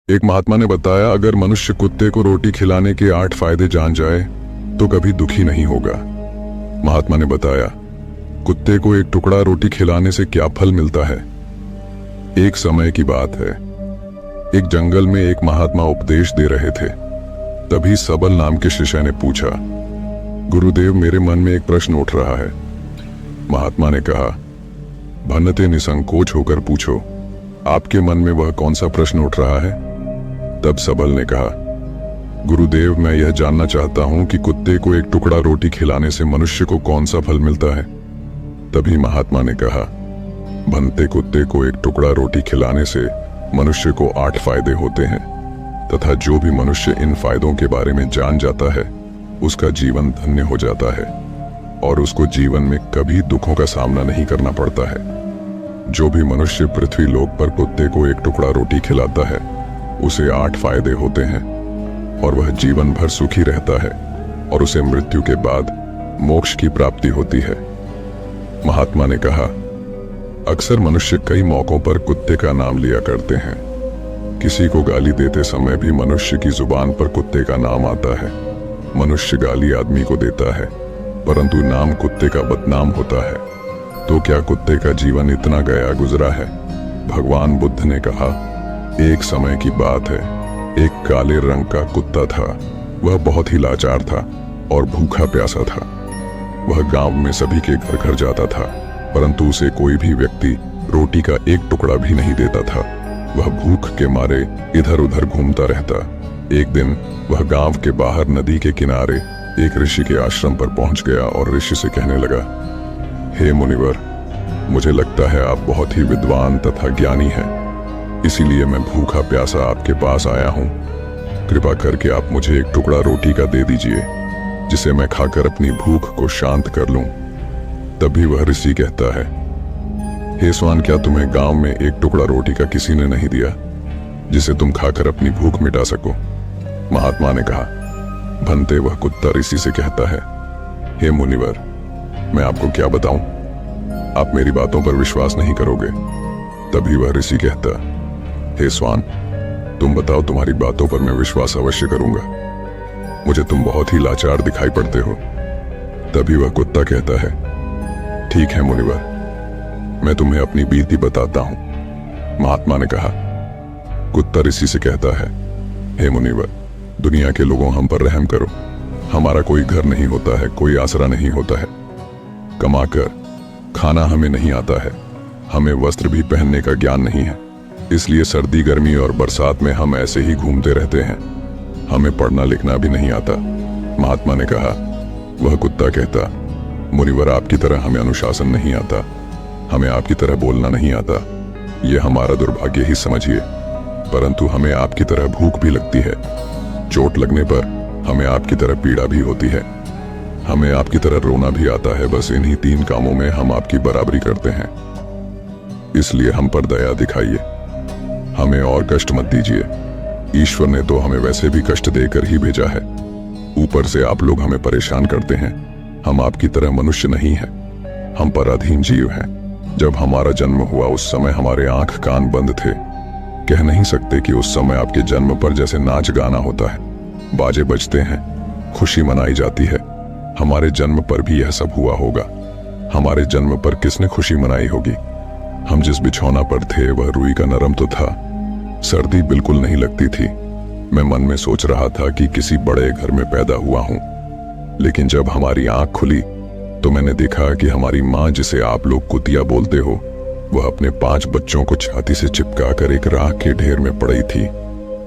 एक महात्मा ने बताया, अगर मनुष्य कुत्ते को रोटी खिलाने के 8 फायदे जान जाए तो कभी दुखी नहीं होगा। महात्मा ने बताया, कुत्ते को एक टुकड़ा रोटी खिलाने से क्या फल मिलता है। एक समय की बात है, एक जंगल में एक महात्मा उपदेश दे रहे थे। तभी सबल नाम के शिष्य ने पूछा, गुरुदेव, मेरे मन में एक प्रश्न उठ रहा है। महात्मा ने कहा, भन्नते निसंकोच होकर पूछो, आपके मन में वह कौन सा प्रश्न उठ रहा है। तब सबल ने कहा, गुरुदेव, मैं यह जानना चाहता हूं कि कुत्ते को एक टुकड़ा रोटी खिलाने से मनुष्य को कौन सा फल मिलता है। तभी महात्मा ने कहा, भन्नते कुत्ते को एक टुकड़ा रोटी खिलाने से मनुष्य को 8 फायदे होते हैं तथा जो भी मनुष्य इन फायदों के बारे में जान जाता है उसका जीवन धन्य हो जाता है और उसको जीवन में कभी दुखों का सामना नहीं करना पड़ता है। जो भी मनुष्य पृथ्वी लोक पर कुत्ते को एक टुकड़ा रोटी खिलाता है उसे 8 फायदे होते हैं और वह जीवन भर सुखी रहता है और उसे मृत्यु के बाद मोक्ष की प्राप्ति होती है। महात्मा ने कहा, अक्सर मनुष्य कई मौकों पर कुत्ते का नाम लिया करते हैं। किसी को गाली देते समय भी मनुष्य की जुबान पर कुत्ते का नाम आता है। मनुष्य गाली आदमी को देता है परंतु नाम कुत्ते का बदनाम होता है। तो क्या कुत्ते का जीवन इतना गया गुजरा है। भगवान बुद्ध ने कहा, एक समय की बात है, एक काले रंग का कुत्ता था। वह बहुत ही लाचार था और भूखा प्यासा था। वह गांव में सभी के घर घर जाता था परंतु उसे कोई भी व्यक्ति रोटी का एक टुकड़ा भी नहीं देता था। वह भूख के मारे इधर उधर घूमता रहता। एक दिन वह गांव के बाहर नदी के किनारे एक ऋषि के आश्रम पर पहुंच गया और ऋषि से कहने लगा, हे मुनिवर, मुझे लगता है आप बहुत ही विद्वान तथा ज्ञानी हैं, इसीलिए मैं भूखा प्यासा आपके पास आया हूं। कृपा करके आप मुझे एक टुकड़ा रोटी का दे दीजिए जिसे मैं खाकर अपनी भूख को शांत कर लूं। तभी वह ऋषि कहता है, हे स्वान, क्या तुम्हें गांव में एक टुकड़ा रोटी का किसी ने नहीं दिया जिसे तुम खाकर अपनी भूख मिटा सको। महात्मा ने कहा, भन्नते वह कुत्ता ऋषि से कहता है, हे मुनिवर, मैं आपको क्या बताऊं, आप मेरी बातों पर विश्वास नहीं करोगे। तभी वह ऋषि कहता, हे स्वान, तुम बताओ, तुम्हारी बातों पर मैं विश्वास अवश्य करूंगा। मुझे तुम बहुत ही लाचार दिखाई पड़ते हो। तभी वह कुत्ता कहता है, ठीक है मुनिवर, मैं तुम्हें अपनी बीती बताता हूं। महात्मा ने कहा। कुत्ता ऋषि से कहता है, हे मुनिवर, दुनिया के लोगों, हम पर रहम करो। हमारा कोई घर नहीं होता है, कोई आसरा नहीं होता है। कमाकर खाना हमें नहीं आता है, हमें वस्त्र भी पहनने का ज्ञान नहीं है, इसलिए सर्दी गर्मी और बरसात में हम ऐसे ही घूमते रहते हैं। हमें पढ़ना लिखना भी नहीं आता। महात्मा ने कहा। वह कुत्ता कहता, मुनिवर, आपकी तरह हमें अनुशासन नहीं आता, हमें आपकी तरह बोलना नहीं आता। यह हमारा दुर्भाग्य ही समझिए, परंतु हमें आपकी तरह भूख भी लगती है। चोट लगने पर हमें आपकी तरह पीड़ा भी होती है। हमें आपकी तरह रोना भी आता है। बस इन्हीं 3 कामों में हम आपकी बराबरी करते हैं, इसलिए हम पर दया दिखाइए, हमें और कष्ट मत दीजिए। ईश्वर ने तो हमें वैसे भी कष्ट देकर ही भेजा है, ऊपर से आप लोग हमें परेशान करते हैं। हम आपकी तरह मनुष्य नहीं हैं, हम पराधीन जीव हैं। जब हमारा जन्म हुआ उस समय हमारे आंख कान बंद थे। कह नहीं सकते कि उस समय आपके जन्म पर जैसे नाच गाना होता है, बाजे बजते हैं, खुशी मनाई जाती है। हमारे जन्म पर भी यह सब हुआ होगा। हमारे जन्म पर किसने खुशी मनाई होगी। हम जिस बिछौना पर थे वह रुई का नरम तो था, सर्दी बिल्कुल नहीं लगती थी। मैं मन में सोच रहा था कि किसी बड़े घर में पैदा हुआ हूं, लेकिन जब हमारी आंख खुली तो मैंने देखा कि हमारी माँ, जिसे आप लोग कुतिया बोलते हो, वह अपने 5 बच्चों को छाती से चिपका कर एक राख के ढेर में पड़ी थी।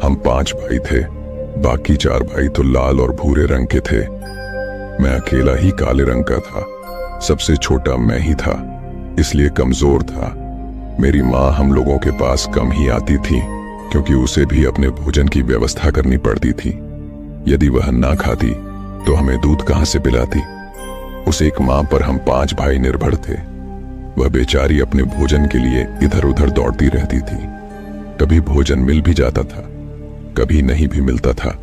हम 5 भाई थे, बाकी 4 भाई तो लाल और भूरे रंग के थे। मैं अकेला ही काले रंग का था। सबसे छोटा मैं ही था, इसलिए कमजोर था। मेरी माँ हम लोगों के पास कम ही आती थी क्योंकि उसे भी अपने भोजन की व्यवस्था करनी पड़ती थी। यदि वह ना खाती तो हमें दूध कहां से पिलाती। उस एक माँ पर हम 5 भाई निर्भर थे। वह बेचारी अपने भोजन के लिए इधर उधर दौड़ती रहती थी। कभी भोजन मिल भी जाता था, कभी नहीं भी मिलता था,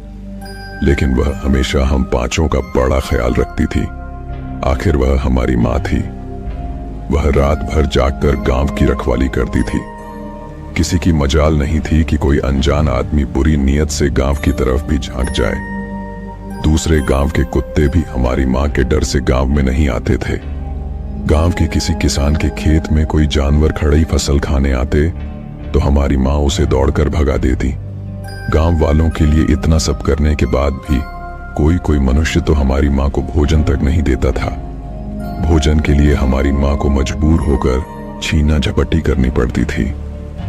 लेकिन वह हमेशा हम 5 का बड़ा ख्याल रखती थी। आखिर वह हमारी माँ थी। वह रात भर जागकर गांव की रखवाली करती थी। किसी की मजाल नहीं थी कि कोई अनजान आदमी बुरी नीयत से गांव की तरफ भी झांक जाए। दूसरे गांव के कुत्ते भी हमारी मां के डर से गांव में नहीं आते थे। गांव के किसी किसान के खेत में कोई जानवर खड़ी फसल खाने आते तो हमारी मां उसे दौड़कर भगा देती। गांव वालों के लिए इतना सब करने के बाद भी कोई मनुष्य तो हमारी मां को भोजन तक नहीं देता था। भोजन के लिए हमारी मां को मजबूर होकर छीना झपटी करनी पड़ती थी।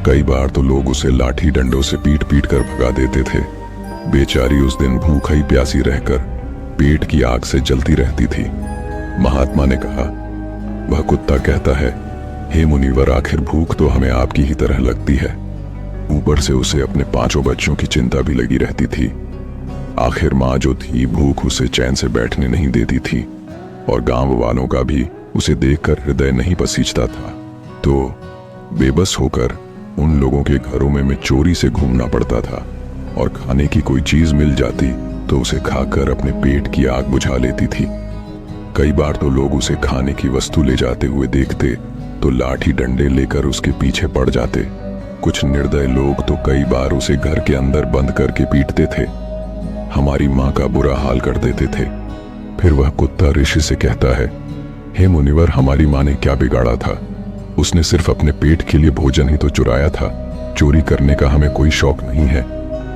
कई बार तो लोग उसे लाठी डंडों से पीट पीट कर भगा देते थे। बेचारी उस दिन भूखी प्यासी रहकर पेट की आग से जलती रहती थी। महात्मा ने कहा, वह कुत्ता कहता है, हे मुनिवर, आखिर भूख तो हमें आपकी ही तरह लगती है। ऊपर से उसे अपने 5 बच्चों की चिंता भी लगी रहती थी। आखिर माँ जो थी, भूख उसे चैन से बैठने नहीं देती थी और गांव वालों का भी उसे देखकर हृदय नहीं पसीजता था। तो बेबस होकर उन लोगों के घरों में चोरी से घूमना पड़ता था और खाने की कोई चीज मिल जाती तो उसे खाकर अपने पेट की आग बुझा लेती थी। कई बार तो लोग उसे खाने की वस्तु ले जाते हुए देखते तो लाठी डंडे लेकर उसके पीछे पड़ जाते। कुछ निर्दय लोग तो कई बार उसे घर के अंदर बंद करके पीटते थे। हमारी माँ का बुरा हाल कर देते थे। फिर वह कुत्ता ऋषि से कहता है, हे मुनिवर, हमारी माँ ने क्या बिगाड़ा था? उसने सिर्फ अपने पेट के लिए भोजन ही तो चुराया था। चोरी करने का हमें कोई शौक नहीं है,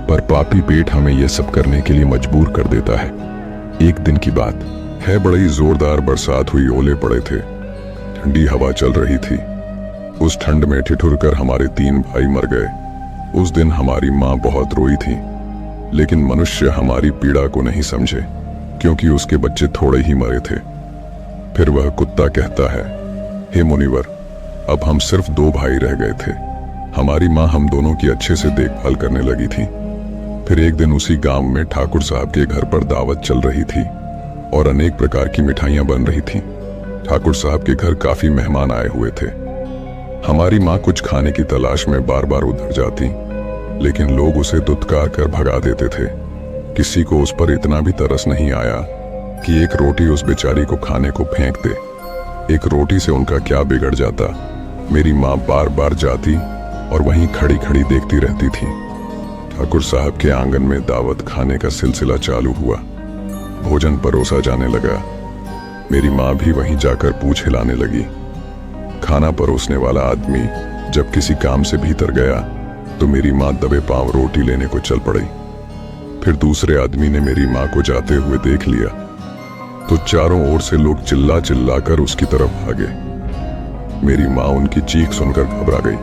पर पापी पेट हमें यह सब करने के लिए मजबूर कर देता है। एक दिन की बात है, बड़ी जोरदार बरसात हुई, ओले पड़े थे, ठंडी हवा चल रही थी। उस ठंड में ठिठुरकर हमारे 3 भाई मर गए। उस दिन हमारी माँ बहुत रोई थी, लेकिन मनुष्य हमारी पीड़ा को नहीं समझे क्योंकि उसके बच्चे थोड़े ही मरे थे। फिर वह कुत्ता कहता है, हे मुनिवर, अब हम सिर्फ 2 भाई रह गए थे। हमारी माँ हम दोनों की अच्छे से देखभाल करने लगी थी। फिर एक दिन उसी गांव में ठाकुर साहब के घर पर दावत चल रही थी और अनेक प्रकार की मिठाइयां बन रही थी। ठाकुर साहब के घर काफी मेहमान आए हुए थे। हमारी माँ कुछ खाने की तलाश में बार बार उधर जाती, लेकिन लोग उसे दुत्कार कर भगा देते थे। किसी को उस पर इतना भी तरस नहीं आया कि एक रोटी उस बेचारी को खाने को फेंक दे। एक रोटी से उनका क्या बिगड़ जाता। मेरी माँ बार बार जाती और वहीं खड़ी खड़ी देखती रहती थी। ठाकुर साहब के आंगन में दावत खाने का सिलसिला चालू हुआ। भोजन परोसा जाने लगा। मेरी माँ भी वहीं जाकर पूछ हिलाने लगी। खाना परोसने वाला आदमी जब किसी काम से भीतर गया तो मेरी माँ दबे पांव रोटी लेने को चल पड़ी। फिर दूसरे आदमी ने मेरी माँ को जाते हुए देख लिया तो चारों ओर से लोग चिल्ला चिल्ला कर उसकी तरफ भागे। मेरी माँ उनकी चीख सुनकर घबरा गई।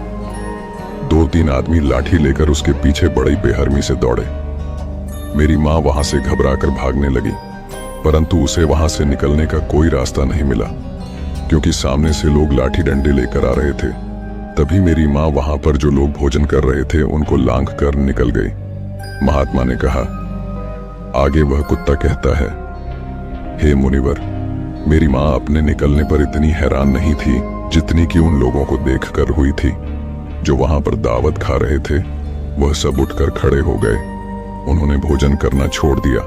2-3 आदमी लाठी लेकर उसके पीछे बड़ी बेहरमी से दौड़े। मेरी माँ वहां से घबरा कर भागने लगी, परंतु उसे वहां से निकलने का कोई रास्ता नहीं मिला क्योंकि सामने से लोग लाठी डंडे लेकर आ रहे थे। तभी मेरी माँ वहां पर जो लोग भोजन कर रहे थे उनको लांघ कर निकल गई। महात्मा ने कहा, आगे वह कुत्ता कहता है, हे मुनिवर, मेरी माँ अपने निकलने पर इतनी हैरान नहीं थी जितनी कि उन लोगों को देखकर हुई थी जो वहां पर दावत खा रहे थे। वह सब उठकर खड़े हो गए। उन्होंने भोजन करना छोड़ दिया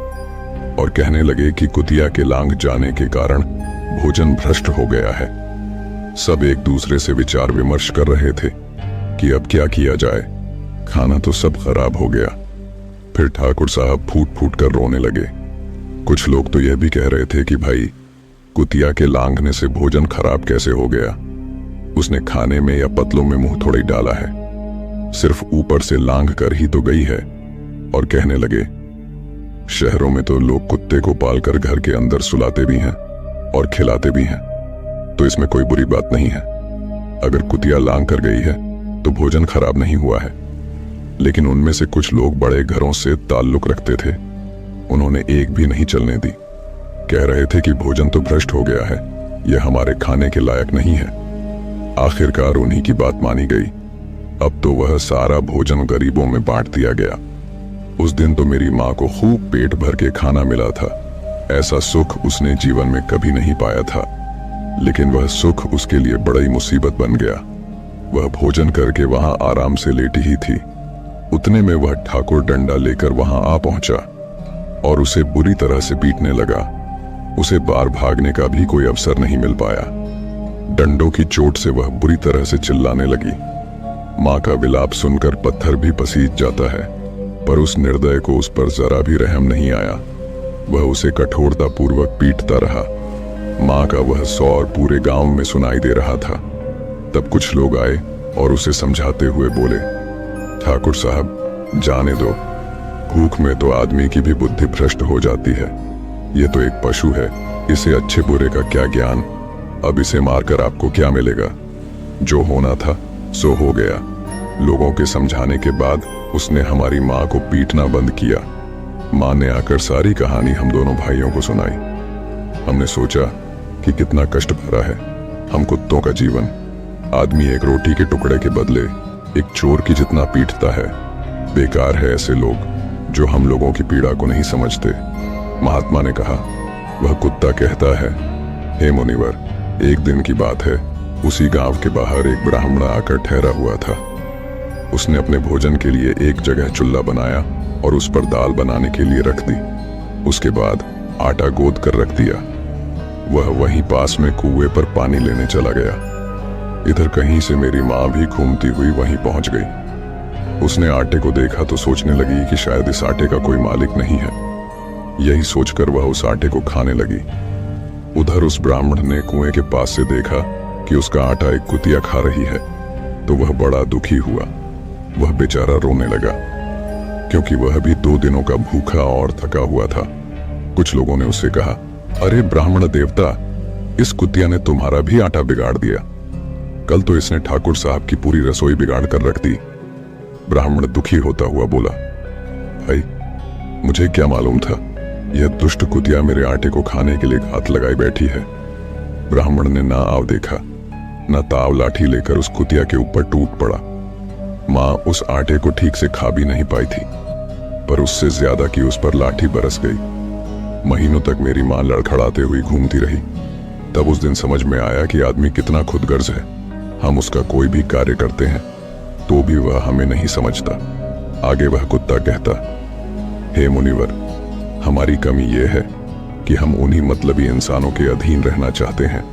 और कहने लगे कि कुतिया के लांघ जाने के कारण भोजन भ्रष्ट हो गया है। सब एक दूसरे से विचार विमर्श कर रहे थे कि अब क्या किया जाए। खाना तो सब खराब हो गया। फिर ठाकुर साहब फूट फूट कर रोने लगे। कुछ लोग तो यह भी कह रहे थे कि भाई, कुतिया के लांघने से भोजन खराब कैसे हो गया? उसने खाने में या पतलों में मुंह थोड़ी डाला है, सिर्फ ऊपर से लांघ कर ही तो गई है। और कहने लगे, शहरों में तो लोग कुत्ते को पालकर घर के अंदर सुलाते भी हैं और खिलाते भी हैं, तो इसमें कोई बुरी बात नहीं है। अगर कुतिया लांघ कर गई है तो भोजन खराब नहीं हुआ है। लेकिन उनमें से कुछ लोग बड़े घरों से ताल्लुक रखते थे, उन्होंने एक भी नहीं चलने दी। कह रहे थे कि भोजन तो भ्रष्ट हो गया है, यह हमारे खाने के लायक नहीं है। आखिरकार उन्हीं की बात मानी गई। अब तो वह सारा भोजन गरीबों में बांट दिया गया। उस दिन तो मेरी माँ को खूब पेट भर के खाना मिला था। ऐसा सुख उसने जीवन में कभी नहीं पाया था, लेकिन वह सुख उसके लिए बड़ी मुसीबत बन गया। वह भोजन करके वहां आराम से लेटी ही थी। उतने में वह ठाकुर डंडा लेकर वहां आ पहुंचा और उसे बुरी तरह से पीटने लगा। उसे बाहर भागने का भी कोई अवसर नहीं मिल पाया। डंडों की चोट से वह बुरी तरह से चिल्लाने लगी। माँ का विलाप सुनकर पत्थर भी पसीज जाता है, पर उस निर्दय को उस पर जरा भी रहम नहीं आया। वह उसे कठोरता पूर्वक पीटता रहा। माँ का वह सौर पूरे गांव में सुनाई दे रहा था। तब कुछ लोग आए और उसे समझाते हुए बोले, ठाकुर साहब, जाने दो, भूख में तो आदमी की भी बुद्धि भ्रष्ट हो जाती है। ये तो एक पशु है, इसे अच्छे बुरे का क्या ज्ञान। अब इसे मारकर आपको क्या मिलेगा? जो होना था सो हो गया। लोगों के समझाने के बाद उसने हमारी माँ को पीटना बंद किया। माँ ने आकर सारी कहानी हम दोनों भाइयों को सुनाई। हमने सोचा कि कितना कष्ट भरा है हम कुत्तों का जीवन। आदमी एक रोटी के टुकड़े के बदले एक चोर की जितना पीटता है। बेकार है ऐसे लोग जो हम लोगों की पीड़ा को नहीं समझते। महात्मा ने कहा, वह कुत्ता कहता है, हे मुनिवर, एक दिन की बात है, उसी गांव के बाहर एक ब्राह्मण आकर ठहरा हुआ था। उसने अपने भोजन के लिए एक जगह चूल्हा बनाया और उस पर दाल बनाने के लिए रख दी। उसके बाद आटा गोद कर रख दिया। वह वहीं पास में कुएं पर पानी लेने चला गया। इधर कहीं से मेरी माँ भी घूमती हुई वहीं पहुंच गई। उसने आटे को देखा तो सोचने लगी कि शायद इस आटे का कोई मालिक नहीं है। यही सोचकर वह उस आटे को खाने लगी। उधर उस ब्राह्मण ने कुएं के पास से देखा कि उसका आटा एक कुतिया खा रही है, तो वह बड़ा दुखी हुआ। वह बेचारा रोने लगा, क्योंकि वह भी 2 दिनों का भूखा और थका हुआ था। कुछ लोगों ने उससे कहा, अरे ब्राह्मण देवता, इस कुतिया ने तुम्हारा भी आटा बिगाड़ दिया। कल तो इसने ठाकुर साहब की पूरी रसोई बिगाड़ कर रख दी। ब्राह्मण दुखी होता हुआ बोला, भाई, मुझे क्या मालूम था, यह दुष्ट कुतिया मेरे आटे को खाने के लिए घात लगाई बैठी है। ब्राह्मण ने ना आव देखा, न ताव लाठी लेकर उस कुतिया के ऊपर टूट पड़ा। माँ उस आटे को ठीक से खा भी नहीं पाई थी, पर उससे ज्यादा की उस पर लाठी बरस गई। महीनों तक मेरी माँ लड़खड़ाते हुई घूमती रही। तब उस दिन समझ में आया कि आदमी कितना खुदगर्ज है। हम उसका कोई भी कार्य करते हैं तो भी वह हमें नहीं समझता। आगे वह कुत्ता कहता, हे मुनिवर, हमारी कमी यह है कि हम उन्हीं मतलबी इंसानों के अधीन रहना चाहते हैं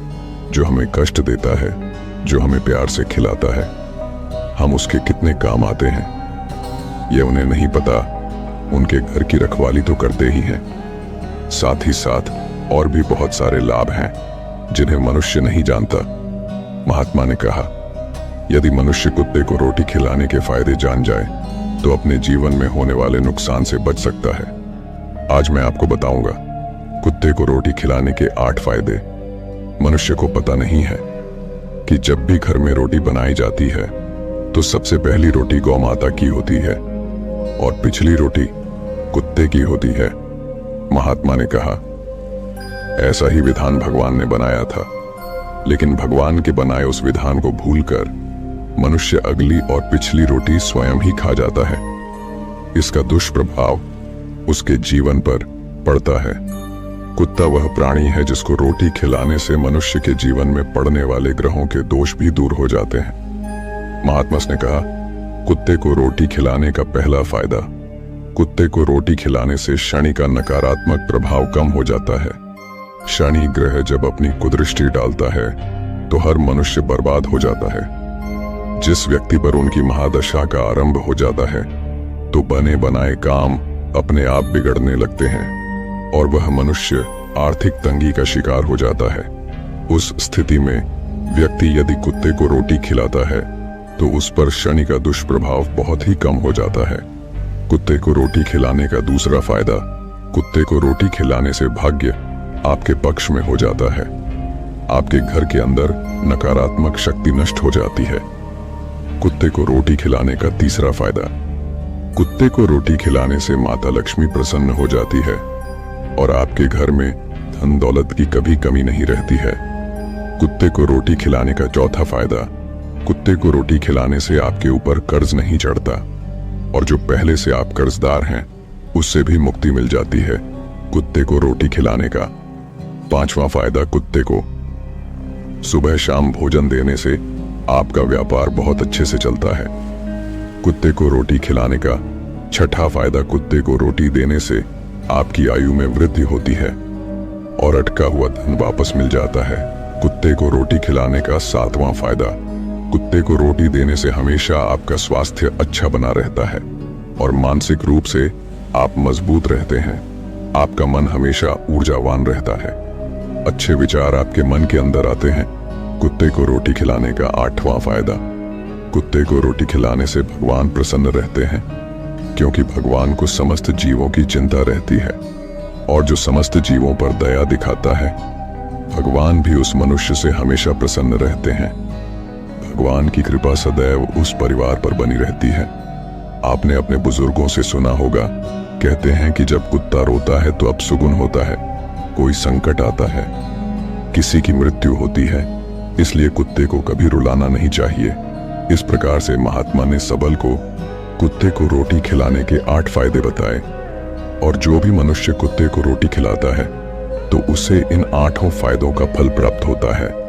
जो हमें कष्ट देता है, जो हमें प्यार से खिलाता है। हम उसके कितने काम आते हैं ये उन्हें नहीं पता। उनके घर की रखवाली तो करते ही हैं, साथ ही साथ और भी बहुत सारे लाभ हैं जिन्हें मनुष्य नहीं जानता। महात्मा ने कहा, यदि मनुष्य कुत्ते को रोटी खिलाने के फायदे जान जाए तो अपने जीवन में होने वाले नुकसान से बच सकता है। आज मैं आपको बताऊंगा कुत्ते को रोटी खिलाने के 8 फायदे। मनुष्य को पता नहीं है कि जब भी घर में रोटी बनाई जाती है तो सबसे पहली रोटी गौ माता की होती है और पिछली रोटी कुत्ते की होती है। महात्मा ने कहा, ऐसा ही विधान भगवान ने बनाया था, लेकिन भगवान के बनाए उस विधान को भूलकर मनुष्य अगली और पिछली रोटी स्वयं ही खा जाता है। इसका दुष्प्रभाव उसके जीवन पर पड़ता है। कुत्ता वह प्राणी है जिसको रोटी खिलाने से मनुष्य के जीवन में पड़ने वाले ग्रहों के दोष भी दूर हो जाते हैं। महात्मा ने कहा, कुत्ते को रोटी खिलाने का पहला फायदा, कुत्ते को रोटी खिलाने से शनि का नकारात्मक प्रभाव कम हो जाता है। शनि ग्रह जब अपनी कुदृष्टि डालता है तो हर मनुष्य बर्बाद हो जाता है। जिस व्यक्ति पर उनकी महादशा का आरंभ हो जाता है तो बने बनाए काम अपने आप बिगड़ने लगते हैं और वह मनुष्य आर्थिक तंगी का शिकार हो जाता है। उस स्थिति में व्यक्ति यदि कुत्ते को रोटी खिलाता है तो उस पर शनि का दुष्प्रभाव बहुत ही कम हो जाता है। कुत्ते को रोटी खिलाने का दूसरा फायदा, कुत्ते को रोटी खिलाने से भाग्य आपके पक्ष में हो जाता है। आपके घर के अंदर नकारात्मक शक्ति नष्ट हो जाती है। कुत्ते को रोटी खिलाने का तीसरा फायदा, कुत्ते को रोटी खिलाने से माता लक्ष्मी प्रसन्न हो जाती है और आपके घर में धन दौलत की कभी कमी नहीं रहती है। कुत्ते को रोटी खिलाने का चौथा फायदा, कुत्ते को रोटी खिलाने से आपके ऊपर कर्ज नहीं चढ़ता और जो पहले से आप कर्जदार हैं उससे भी मुक्ति मिल जाती है कुत्ते को रोटी खिलाने का। पांचवा फायदा, कुत्ते को सुबह शाम भोजन देने से आपका व्यापार बहुत अच्छे से चलता है। कुत्ते को रोटी खिलाने का छठा फायदा, कुत्ते को रोटी देने से आपकी आयु में वृद्धि होती है और अटका हुआ धन वापस मिल जाता है। कुत्ते को रोटी खिलाने का सातवां फायदा, कुत्ते को रोटी देने से हमेशा आपका स्वास्थ्य अच्छा बना रहता है और मानसिक रूप से आप मजबूत रहते हैं। आपका मन हमेशा ऊर्जावान रहता है। अच्छे विचार आपके मन के अंदर आते हैं। कुत्ते को रोटी खिलाने का 8वां फायदा। कुत्ते को रोटी खिलाने से भगवान प्रसन्न रहते हैं, क्योंकि भगवान को समस्त जीवों की चिंता रहती है और जो समस्त जीवों पर दया दिखाता है, भगवान भी उस मनुष्य से हमेशा प्रसन्न रहते हैं। भगवान की कृपा सदैव उस परिवार पर बनी रहती है। आपने अपने बुजुर्गों से सुना होगा, कहते हैं कि जब कुत्ता रोता है तो अपशुगुन होता है, कोई संकट आता है, किसी की मृत्यु होती है। इसलिए कुत्ते को कभी रुलाना नहीं चाहिए। इस प्रकार से महात्मा ने सबल को कुत्ते को रोटी खिलाने के 8 फायदे बताए और जो भी मनुष्य कुत्ते को रोटी खिलाता है तो उसे इन 8 फायदों का फल प्राप्त होता है।